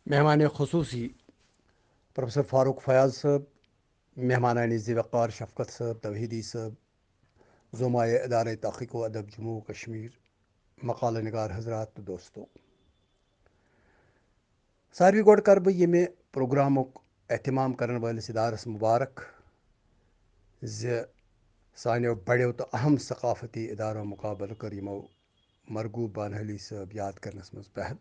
مہمان خصوصی پروفیسر فاروق فیاض صاحب، مہمانان ذی وقار شفقت صاحب توحیدی صاحب، زمائے ادارہ تحقیق و ادب جموں و کشمیر، مقالہ نگار حضرات تو دوستو، ساروی گوڈ کر بہ یمہ پروگرامک اہتمام کرن والس ادارس مبارک زِ سانیو بڑیو تو اہم ثقافتی ادارو مقابل کر یمو مرغوب بانحلی صاحب یاد کرنس مز پہل.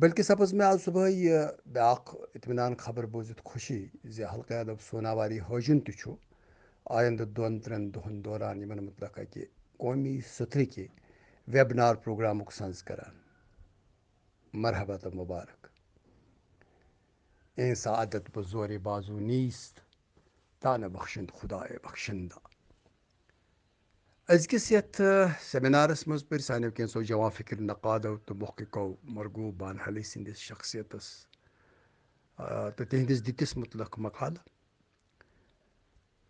بلکہ سپز میں آج صبح یہ بیاکھ اطمینان خبر بوزت خوشی زِ حلقہ ادب سوناواری حٲجِن تہِ چھُ آیندٕ 2-3 دۄہن دوران یمن متعلق اکہ قومی سترٕکہِ ویبنار پروگرامک سنز کران. مرحبا تو مبارک. این سعادت بہ زور بازو نیست تا نہ بخشند خدائے بخشندہ. أزکِس یتھ سیمینارس مز پر سانیو کینٛژو جواں فکر نقادو تو محققو مرغوب بانحلی سندس شخصیتس تو تہندس دتس متعلق مقالہ.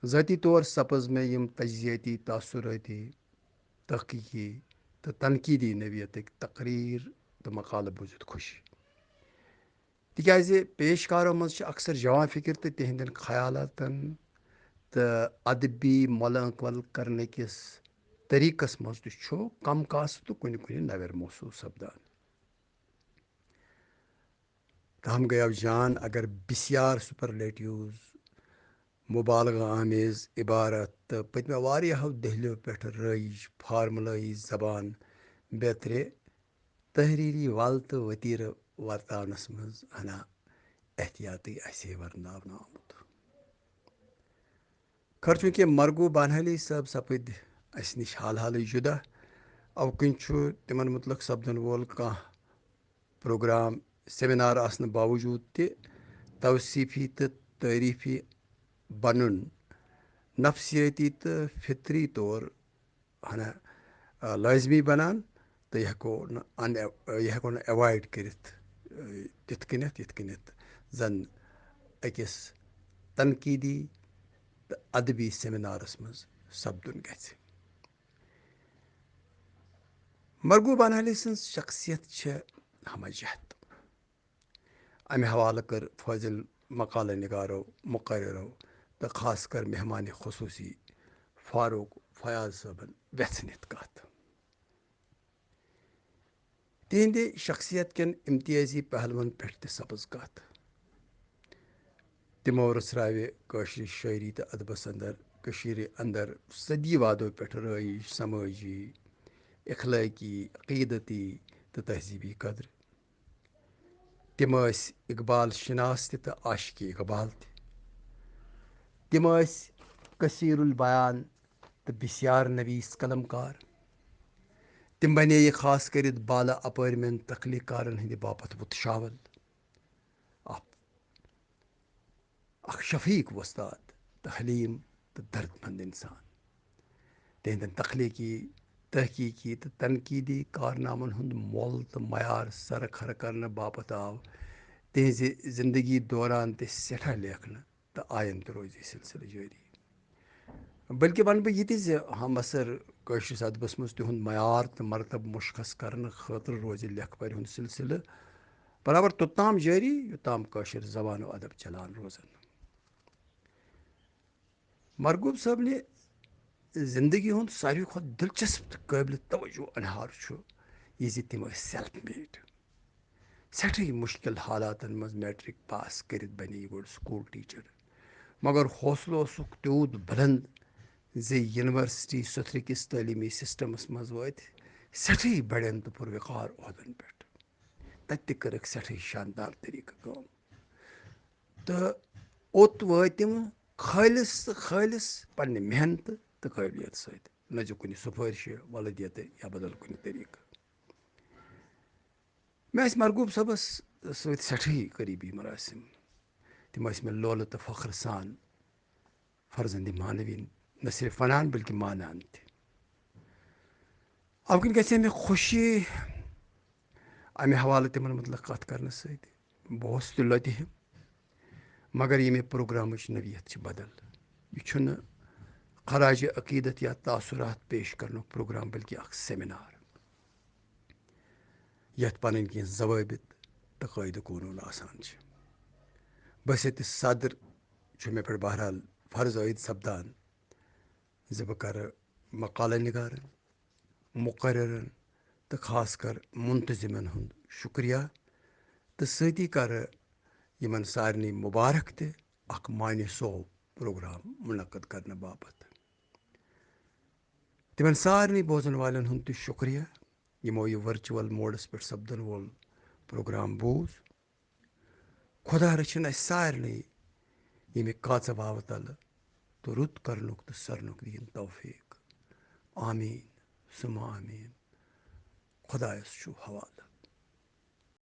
ذاتی طور سپز میں یم تجزیاتی تاثراتی تحقیقی تو تنقیدی نوعیتک تقریر تو مقالہ بوزت خوشی، تکیازِ پیشکارو مز اکثر جواں فکر تو تہندین خیالاتن تو ادبی مولہٕ ول کرنے کس طریقس مز تہ چھُ کم کاست تو کُنہِ کُنہِ نویر محسوس سپدان. تاہم گٔیو جان اگر بسیار سپرلیٹیوز، مبالغہ آمیز عبارت تو پتمو واریاہو دہلیو پٮ۪ٹھ رٲیِج فارملٲیی زبان بیترِ تحریری ول تو وتیرٕ ورتاونس منٛز ہنا احتیاطی آسہِ ورناونہٕ آمُت. خٲر چوٗنٛکہِ مرغوب بانحلی صٲب سپٕدۍ اسہِ نش حال حالٕے جُدا، اوٕ کِنۍ چھُ تِمن متعلق سپدن وول کانٛہہ پروگرام سیمینار آسنہٕ باوجوٗد تہِ توصیفی تہٕ تعریفی بنُن نفسیٲتی تہٕ فطری طور ہنا لٲزمی بنان، تہٕ یہِ ہٮ۪کو نہٕ ایوایڈ کٔرِتھ تِتھ کٔنٮ۪تھ زن أکِس تنقیٖدی تہٕ ادبی سیمینارس منٛز سپدُن گژھِ. مرغوب بانحلی سٕنٛز شخصیت چھےٚ ہمہ جہت. امہ حوالہٕ کٔر فٲضل مقالہ نگارو، مقررو تہٕ خاص کر مہمان خصوصی فاروق فیاض صٲبن ویژھنِتھ کتھ. تہنٛدِ شخصیت کٮ۪ن امتیٲزی پہلوَن پٮ۪ٹھ تہِ سپٕز کتھ. تِمو رژھراوِ کٲشرِ شٲعری تہٕ ادبس کٔشیٖرِ اندر صدی وادو پٮ۪ٹھ رٲیِج سمٲجی، اخلٲقی، عقیدتی تہٕ تہذیبی قدرٕ. تِم ٲسۍ اقبال شناس تہِ تہٕ عاشقی اقبال تہِ. تِم ٲسۍ کثیر البیان تہٕ بسیار نویس قلمکار. تِم بنییہِ خاص کٔرِتھ بالہ اپٲرمٮ۪ن تخلیق کارن ہٕنٛدِ باپتھ وُتشاول. اکھ شفیق وۄستاد تہٕ حلیٖم تہٕ درد مند انسان. تہنٛدٮ۪ن تخلیقی، تحقیقی تہٕ تنقیٖدی کارنامن ہُنٛد مۄل تہٕ معیار سرخر کرنہٕ باپتھ آو تہنٛزِ زندگی دوران تہِ سٮ۪ٹھاہ لیکھنہٕ تہٕ آین تہِ روزِ یہِ سلسلہٕ جٲری. بلکہ ونہٕ بہٕ یہِ تہِ زِ ہم اثر کٲشرِس ادبس منٛز تِہُنٛد معیار تہٕ مرتبہ مشخص کرنہٕ خٲطرٕ روزِ لیکھہٕ پرِ ہُنٛد سلسلہٕ برابر توٚتام جٲری یوٚتام کٲشِر زبان و ادب چلان روزن. مرغوب صٲبنہِ زندگی ہُنٛد ساروی کھۄتہٕ دلچسپ تہٕ قٲبلِ توجہ انہار چھُ یہِ زِ تِم ٲسۍ سیلف میڈ. سٮ۪ٹھٕے مُشکل حالاتن منٛز میٹرک پاس کٔرِتھ بنے یہِ گۄڈٕ سکوٗل ٹیٖچر، مگر حوصلہٕ اوسُکھ تیوٗت بلند زِ یونیورسٹی سُتھرٕ کِس تعلیٖمی سسٹمس منٛز وٲتۍ سٮ۪ٹھٕے بڑٮ۪ن تہٕ پُروِقار عہدن پٮ۪ٹھ. تتہِ تہِ کٔرٕکھ سٮ۪ٹھٕے شاندار طریٖقہٕ کٲم تہٕ اوٚت وٲتۍ تِم خٲلِص پننہِ محنتہٕ تہٕ قٲبلیت سۭتۍ، نہ زِ کُنہِ سُفٲرشہِ ولدیتہٕ یا بدل کُنہِ طریٖقہٕ. مےٚ ٲسۍ مرغوب صٲبس سۭتۍ سٮ۪ٹھٕے قریٖبی مراسم. تِم ٲسۍ مےٚ لولہٕ تہٕ فخر سان فرزندِ مانوی نہ صرف ونان بلکہ مانان تہِ. اوٕ کِنۍ گژھِ مےٚ خوشی امہِ حوالہٕ تِمن متعلق کتھ کرنہٕ سۭتۍ. بہٕ اوسُس تہِ لۄتہِ ہیوٗ، مگر ییٚمہِ پروگرامٕچ نوعیت چھِ بدل. یہِ چھُنہٕ خراج عقیدت یا تاثرات پیش کرنُک پروگرام بلکہ اکھ سیمینار یتھ پنٕنۍ کینٛہہ ضوابط تو قاعدہ قانون آسان بسط صدر مے پہ بہرحال فرض عائد سپدان بہ کر مقالہ نگارن مقررن تو خاص کر منتظمن ہند شکریہ تو ستی کر یمن سارنی مبارک تہ اخ معنی سو پروگرام منعقد کرنے باپت تمن سارنی بوزن والن ہند تہ شکریہ یمو یہ ورچوئل موڈس پہ سپدن وول پروگرام بوز خدا رچھن اس سارنی یمہ کاژ واو تل تو رت کرنک تو سرنک دین توفیق آمین ثم آمین خدایس چھو حوالہ.